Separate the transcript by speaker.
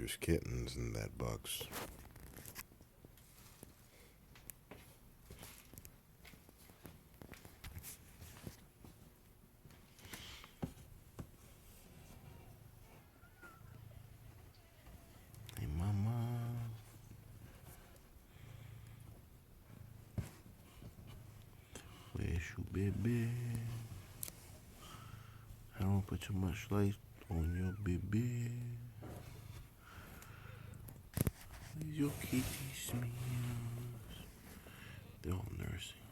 Speaker 1: There's kittens in that box. Hey, mama. Where's your baby? I don't put too much light on your baby. Where's your kitty smears? They're all nursing.